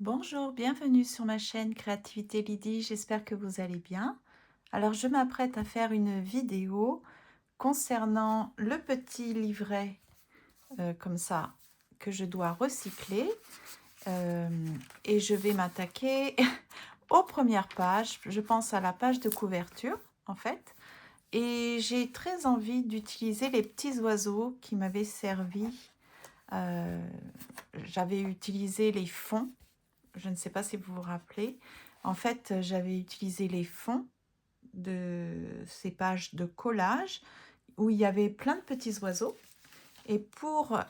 Bonjour, bienvenue sur ma chaîne Créativité Lydie, j'espère que vous allez bien. Alors je m'apprête à faire une vidéo concernant le petit livret comme ça que je dois recycler euh, et je vais m'attaquer aux premières pages, je pense à la page de couverture en fait, et j'ai très envie d'utiliser les petits oiseaux qui m'avaient servi. Euh, J'avais utilisé les fonds. Je ne sais pas si vous vous rappelez. En fait, j'avais utilisé les fonds de ces pages de collage où il y avait plein de petits oiseaux. Et pour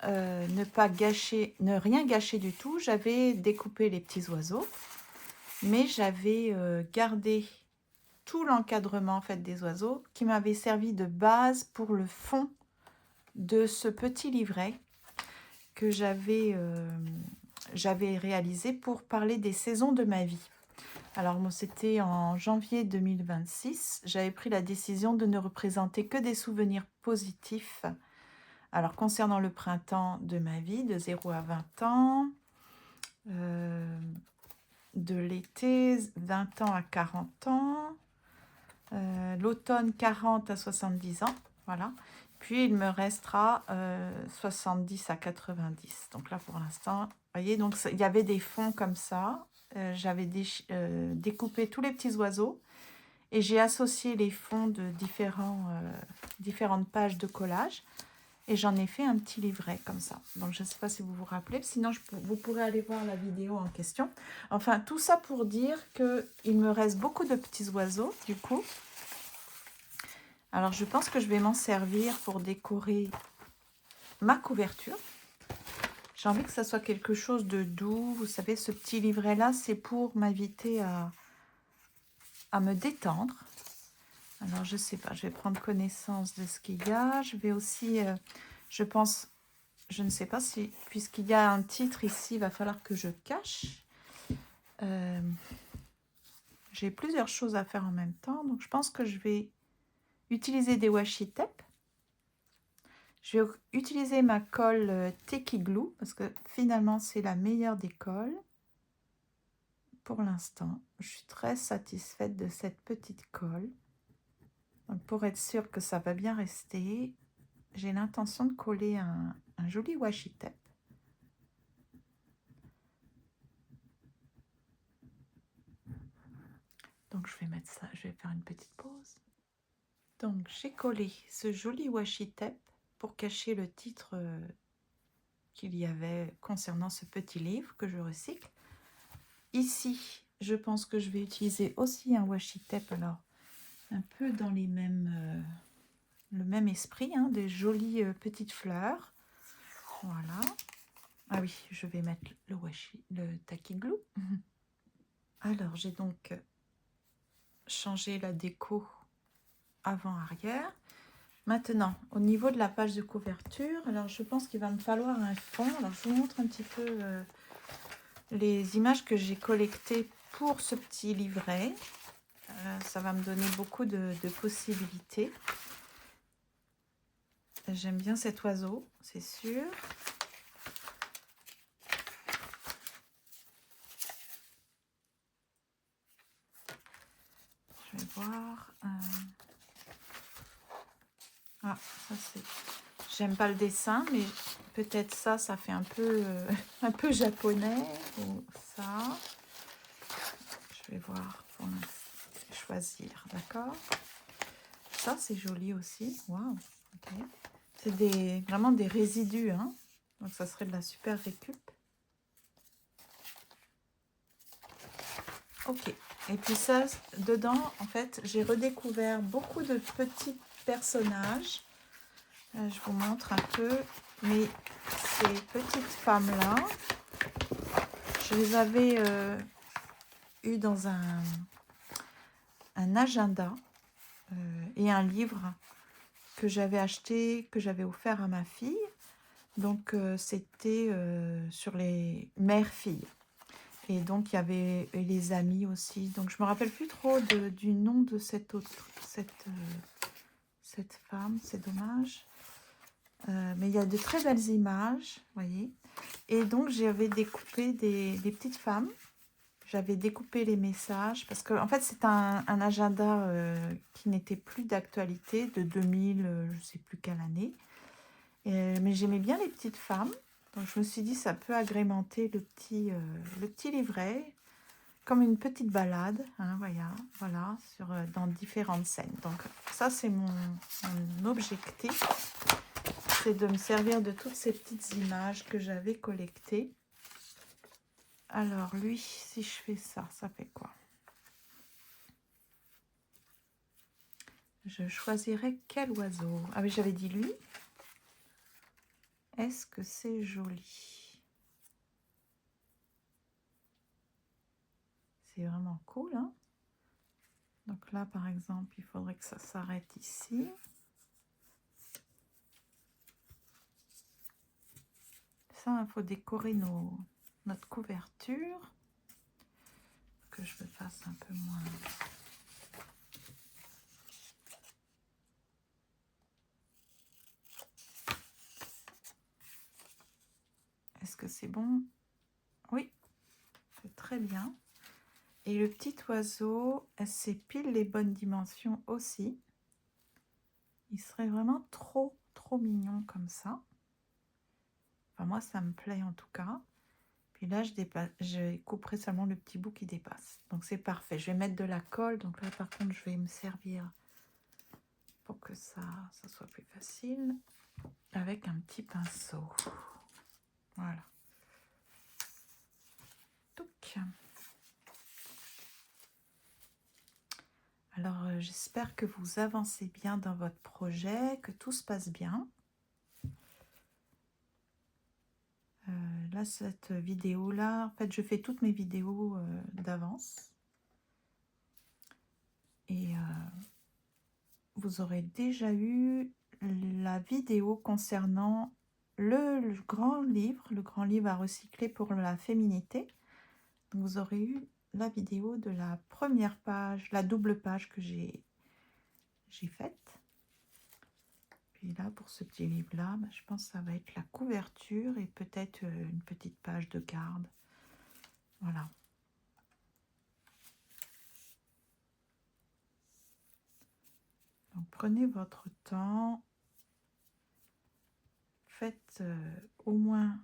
ne pas gâcher, ne rien gâcher du tout, j'avais découpé les petits oiseaux, mais j'avais gardé tout l'encadrement en fait des oiseaux qui m'avait servi de base pour le fond de ce petit livret que j'avais réalisé pour parler des saisons de ma vie. Alors moi, c'était en janvier 2026. J'avais pris la décision de ne représenter que des souvenirs positifs. Alors concernant le printemps de ma vie, de 0 à 20 ans, euh, de l'été, 20 ans à 40 ans, l'automne 40 à 70 ans, voilà. Puis il me restera 70 à 90. Donc là pour l'instant, vous voyez, donc il y avait des fonds comme ça. J'avais découpé tous les petits oiseaux et j'ai associé les fonds de différentes pages de collage et j'en ai fait un petit livret comme ça. Donc je ne sais pas si vous vous rappelez, sinon vous pourrez aller voir la vidéo en question. Enfin, tout ça pour dire qu'il me reste beaucoup de petits oiseaux du coup. Alors je pense que je vais m'en servir pour décorer ma couverture. J'ai envie que ça soit quelque chose de doux. Vous savez, ce petit livret-là, c'est pour m'inviter à me détendre. Alors, je sais pas, je vais prendre connaissance de ce qu'il y a. Je vais aussi, je pense, je ne sais pas si, puisqu'il y a un titre ici, il va falloir que je cache. J'ai plusieurs choses à faire en même temps, donc je pense que je vais utiliser des washi tape. Je vais utiliser ma colle Teki Glue, parce que finalement, c'est la meilleure des colles. Pour l'instant, je suis très satisfaite de cette petite colle. Donc, pour être sûre que ça va bien rester, j'ai l'intention de coller un joli washi tape. Donc je vais mettre ça, je vais faire une petite pause. Donc j'ai collé ce joli washi tape pour cacher le titre qu'il y avait concernant ce petit livre que je recycle. Ici, je pense que je vais utiliser aussi un washi tape, alors un peu dans le même esprit, hein, des jolies petites fleurs. Voilà. Ah oui, je vais mettre le Tacky Glue. Alors, j'ai donc changé la déco avant-arrière. Maintenant, au niveau de la page de couverture, alors je pense qu'il va me falloir un fond. Alors, je vous montre un petit peu les images que j'ai collectées pour ce petit livret. Ça va me donner beaucoup de possibilités. J'aime bien cet oiseau, c'est sûr. Je vais voir. Ah, ça c'est... J'aime pas le dessin, mais peut-être ça fait un peu, un peu japonais. Ou ça. Je vais voir pour choisir, d'accord. Ça, c'est joli aussi. Waouh, ok. C'est vraiment des résidus, hein. Donc, ça serait de la super récup. Ok. Et puis ça, dedans, en fait, j'ai redécouvert beaucoup de petits personnages. Je vous montre un peu. Mais ces petites femmes-là, je les avais eues dans un agenda et un livre que j'avais acheté, que j'avais offert à ma fille. Donc, c'était sur les mères-filles. Et donc, il y avait les amis aussi. Donc, je ne me rappelle plus trop du nom de cette femme. C'est dommage. Mais il y a de très belles images, vous voyez. Et donc, j'avais découpé des petites femmes. J'avais découpé les messages parce que en fait, c'est un agenda qui n'était plus d'actualité de 2000, je ne sais plus quelle année. Mais j'aimais bien les petites femmes. Donc, je me suis dit, ça peut agrémenter le petit livret, comme une petite balade, hein, voilà, dans différentes scènes. Donc, ça, c'est mon objectif. C'est de me servir de toutes ces petites images que j'avais collectées. Alors, lui, si je fais ça, ça fait quoi? Je choisirais quel oiseau? Ah oui, j'avais dit lui. Est-ce que c'est joli? C'est vraiment cool, hein? Donc là, par exemple, il faudrait que ça s'arrête ici. Ça, il faut décorer notre couverture. Que je me fasse un peu moins... Est-ce que c'est bon? Oui, c'est très bien. Et le petit oiseau, c'est pile les bonnes dimensions aussi. Il serait vraiment trop mignon comme ça. Enfin, moi, ça me plaît en tout cas. Puis là, je couperai seulement le petit bout qui dépasse. Donc, c'est parfait. Je vais mettre de la colle. Donc là, par contre, je vais me servir pour que ça soit plus facile. Avec un petit pinceau. Voilà. Touc. Alors, j'espère que vous avancez bien dans votre projet, que tout se passe bien. Là, cette vidéo-là, en fait, je fais toutes mes vidéos d'avance. Et vous aurez déjà eu la vidéo concernant le grand livre à recycler pour la féminité. Donc, vous aurez eu la vidéo de la première page, la double page que j'ai faite. Puis là, pour ce petit livre-là, je pense que ça va être la couverture et peut-être une petite page de garde. Voilà. Donc, prenez votre temps. Faites au moins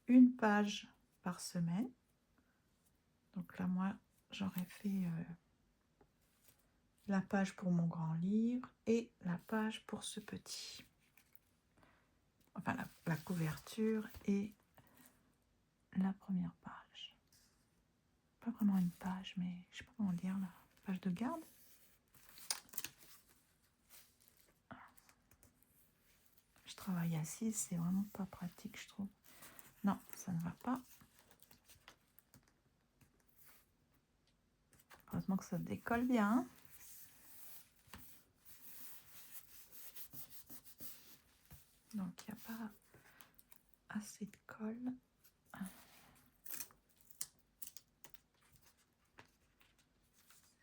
une page par semaine. Donc là, moi, j'aurais fait la page pour mon grand livre et la page pour ce petit. Enfin, la couverture et la première page. Pas vraiment une page, mais je sais pas comment dire, la page de garde. Je travaille assise, c'est vraiment pas pratique, je trouve. Non, ça ne va pas. Heureusement que ça décolle bien. Donc, il n'y a pas assez de colle.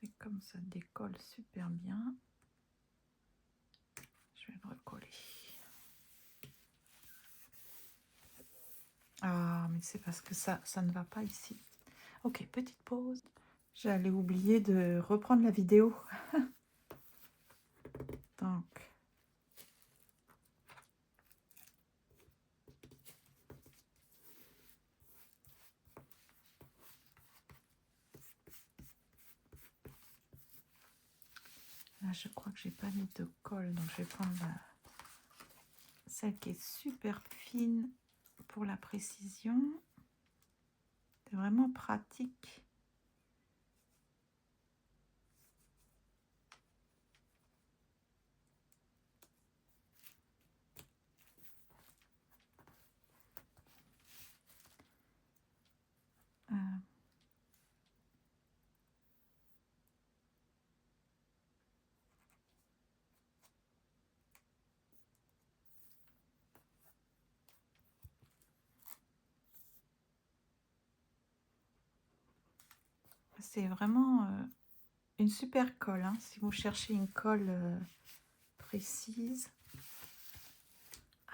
Et comme ça décolle super bien, je vais le recoller. Ah, mais c'est parce que ça ne va pas ici. Ok, petite pause. J'allais oublier de reprendre la vidéo. Donc, là, je crois que j'ai pas mis de colle, donc je vais prendre celle qui est super fine pour la précision. C'est vraiment pratique. C'est vraiment une super colle, hein, si vous cherchez une colle précise.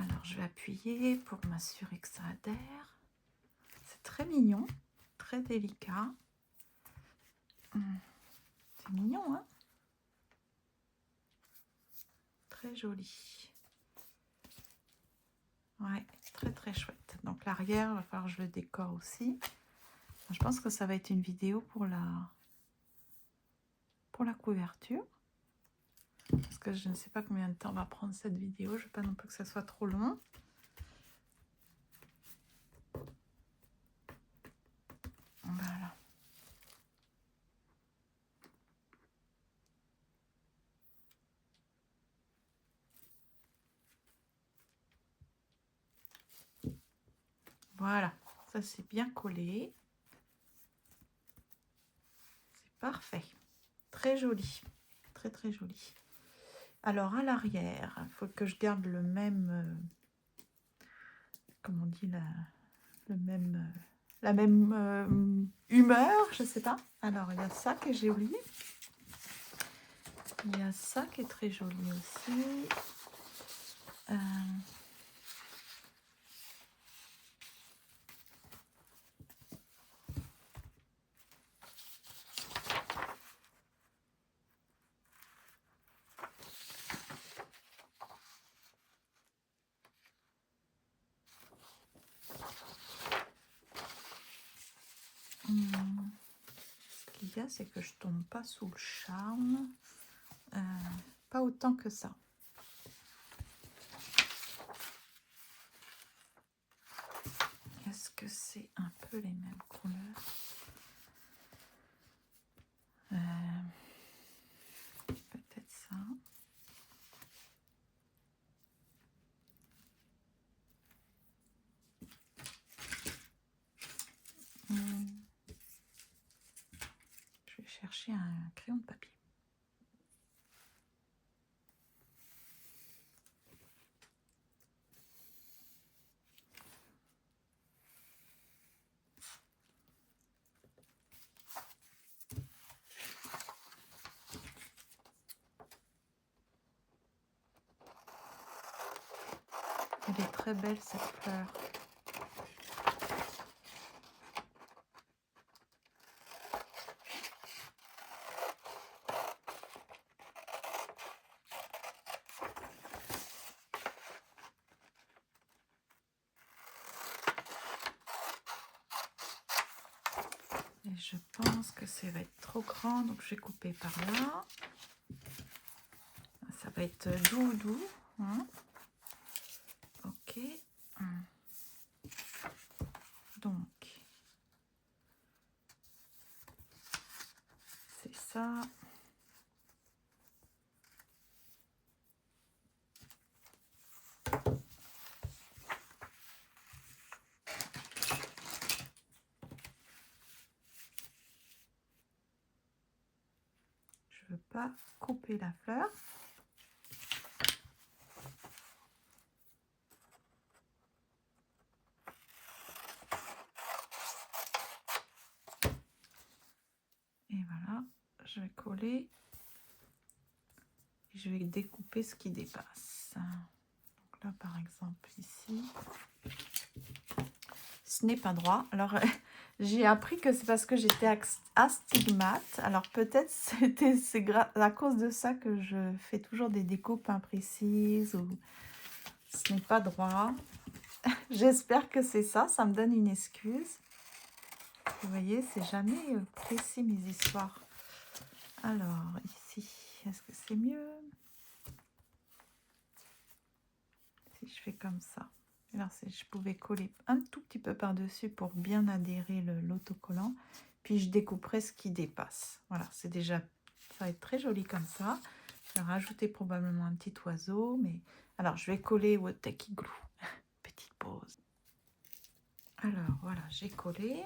Alors, je vais appuyer pour m'assurer que ça adhère. C'est très mignon, très délicat. C'est mignon, hein? Très joli. Ouais, très très chouette. Donc l'arrière, il va falloir que je le décore aussi. Je pense que ça va être une vidéo pour la couverture. Parce que je ne sais pas combien de temps va prendre cette vidéo. Je ne veux pas non plus que ça soit trop long. Voilà. Voilà, ça c'est bien collé. C'est parfait. Très joli. Très très joli. Alors à l'arrière, il faut que je garde le même... comment on dit la même humeur, je sais pas. Alors il y a ça que j'ai oublié. Il y a ça qui est très joli aussi. Ce qu'il y a, c'est que je tombe pas sous le charme. Pas autant que ça. Est-ce que c'est un peu les mêmes couleurs? Peut-être ça. Je vais chercher un crayon de papier. Elle est très belle cette fleur. Et je pense que ça va être trop grand, donc je vais couper par là. Ça va être doux. Hein. Ok. Donc, c'est ça. Je veux pas couper la fleur. Et voilà, je vais coller. Je vais découper ce qui dépasse. Donc là, par exemple, ici, ce n'est pas droit. Alors, j'ai appris que c'est parce que j'étais astigmate. Alors, peut-être c'est à cause de ça que je fais toujours des découpes imprécises ou ce n'est pas droit. J'espère que c'est ça. Ça me donne une excuse. Vous voyez, c'est jamais précis mes histoires. Alors, ici, est-ce que c'est mieux? Si je fais comme ça. Alors, je pouvais coller un tout petit peu par-dessus pour bien adhérer l'autocollant. Puis, je découperai ce qui dépasse. Voilà, c'est déjà... Ça va être très joli comme ça. Je vais rajouter probablement un petit oiseau. Mais alors, je vais coller au Tacky Glue. Petite pause. Alors, voilà, j'ai collé.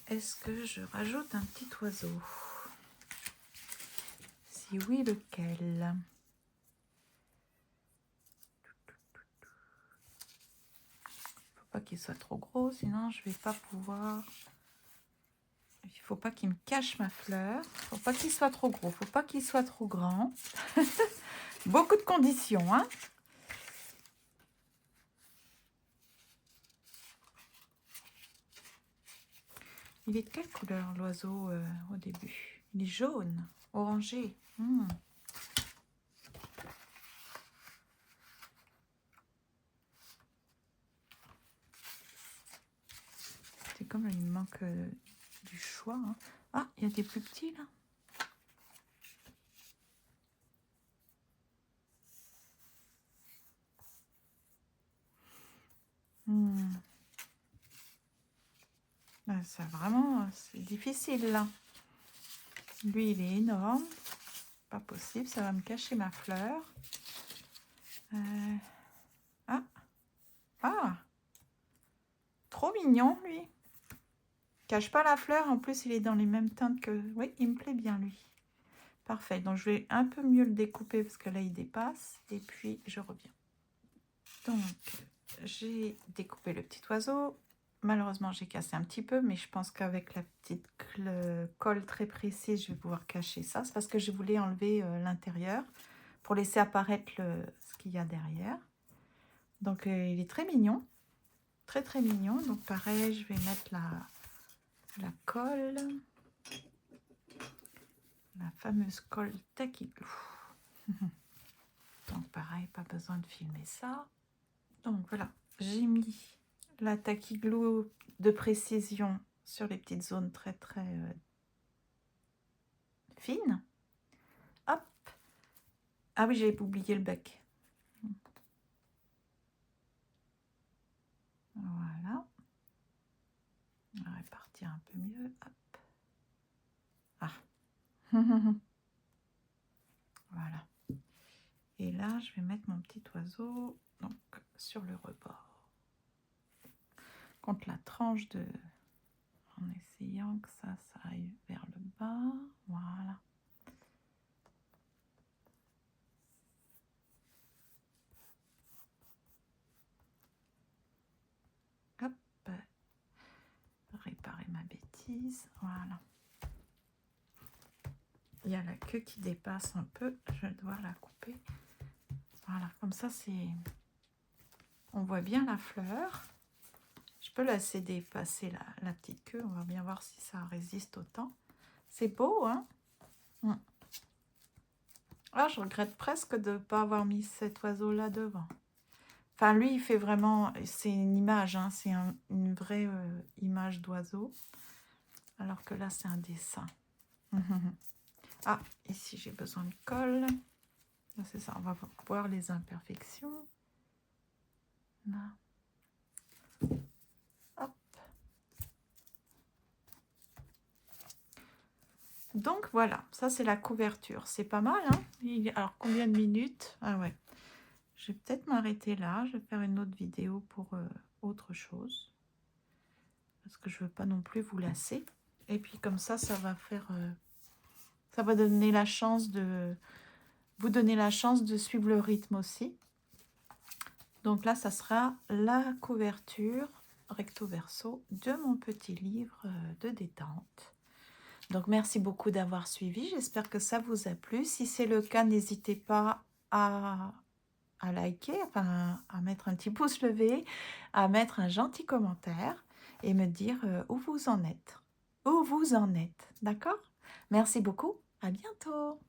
Est-ce que je rajoute un petit oiseau? Si oui, lequel? Faut pas qu'il soit trop gros, sinon je vais pas pouvoir Il faut pas qu'il me cache ma fleur. Il faut pas qu'il soit trop gros. Il faut pas qu'il soit trop grand. Beaucoup de conditions, hein. Il est de quelle couleur l'oiseau au début? Il est jaune, orangé. C'est comme il me manque du choix. Hein. Ah, il y a des plus petits là. Ah, ça vraiment, c'est difficile là. Lui, il est énorme. Pas possible, ça va me cacher ma fleur. Ah, ah, trop mignon lui. Cache pas la fleur, en plus il est dans les mêmes teintes que... Oui, il me plaît bien lui. Parfait, donc je vais un peu mieux le découper parce que là il dépasse. Et puis je reviens. Donc j'ai découpé le petit oiseau. Malheureusement j'ai cassé un petit peu, mais je pense qu'avec la petite colle très précise, je vais pouvoir cacher ça. C'est parce que je voulais enlever l'intérieur pour laisser apparaître ce qu'il y a derrière. Donc il est très mignon. Très très mignon. Donc pareil, je vais mettre la colle. La fameuse colle Takiglou. Donc pareil, pas besoin de filmer ça. Donc voilà, j'ai mis la Takiglou de précision sur les petites zones très très fines. Hop. Ah oui, j'avais oublié le bec. Voilà. On va répartir un peu mieux. Hop. Ah. Voilà. Et là, je vais mettre mon petit oiseau donc sur le rebord. Contre la tranche de... En essayant que ça aille vers le bas. Voilà. Hop. Réparer ma bêtise. Voilà. Il y a la queue qui dépasse un peu. Je dois la couper. Voilà. Comme ça, c'est... On voit bien la fleur. Je peux laisser dépasser la petite queue. On va bien voir si ça résiste au temps. C'est beau, hein? Ah, je regrette presque de ne pas avoir mis cet oiseau-là devant. Enfin, lui, il fait vraiment... C'est une image, hein? C'est une vraie image d'oiseau. Alors que là, c'est un dessin. Ah, ici, j'ai besoin de colle. C'est ça, on va voir les imperfections. Là. Hop. Donc voilà, ça c'est la couverture. C'est pas mal, hein? Alors combien de minutes? Ah ouais. Je vais peut-être m'arrêter là. Je vais faire une autre vidéo pour autre chose. Parce que je veux pas non plus vous lasser. Et puis comme ça, ça va faire... ça va donner la chance de... Vous donner la chance de suivre le rythme aussi. Donc là, ça sera la couverture recto verso de mon petit livre de détente. Donc merci beaucoup d'avoir suivi. J'espère que ça vous a plu. Si c'est le cas, n'hésitez pas à liker, enfin à mettre un petit pouce levé, à mettre un gentil commentaire et me dire où vous en êtes. Où vous en êtes. D'accord? Merci beaucoup. À bientôt.